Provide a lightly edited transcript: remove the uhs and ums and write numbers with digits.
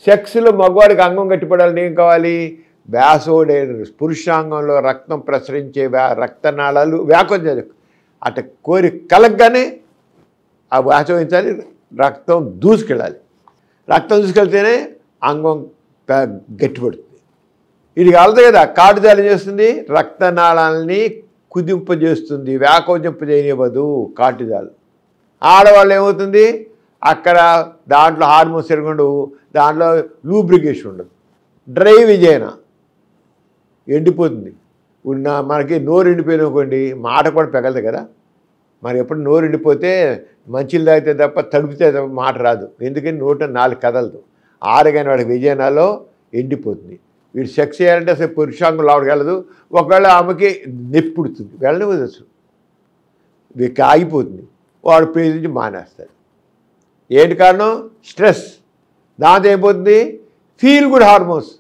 సెక్స్లో మగవాడికి అంగం గట్టిపడాలని ఏం కావాలి? వ్యాసోడైన పురుషాంగంలో రక్తం ప్రసరించే రక్తనాళాలు వ్యాకోచాలి. అట కోరి కలగగానే ఆ వ్యాసోహించాలి, రక్తం దూసుకెళ్ళాలి. రక్తం దూసుకెళ్తేనే అంగం గట్టిపడుతుంది. ఇది కాలదు కదా, కార్టిజాల్ ఏం చేస్తుంది? రక్తనాళాలని కుదింపజేస్తుంది, వ్యాకోచింపజేయనివ్వదు కార్టిజాల్. ఆడవాళ్ళు ఏమవుతుంది? అక్కడ దాంట్లో హార్మోన్స్ తిరగండు, దాంట్లో లూబ్రికేషన్ ఉండదు, డ్రై విజయన ఎండిపోతుంది. మనకి నోరు ఎండిపోయిన అనుకోండి, మాట కూడా పెగలదు కదా. మరి ఎప్పుడు నోరు ఎండిపోతే మంచిలు తాగితే తప్ప తడిపితే తప్ప మాట రాదు. ఎందుకని? నోట 4 కదలదు. ఆరగానే వాడికి విజయనాలో ఎండిపోతుంది. వీడు సెక్స్ చేయాలంటే అసలు పురుషాంగం లోపలికి వెళ్ళదు. ఒకవేళ ఆమెకి నొప్పి పుడుతుంది, వెళ్ళనివ్వదు అసలు, వీడికి ఆగిపోతుంది. వాడు ప్రేమించి మానేస్తాడు. ఏంటి కారణం? స్ట్రెస్. దాంతో ఏమైపోతుంది? Feel good hormones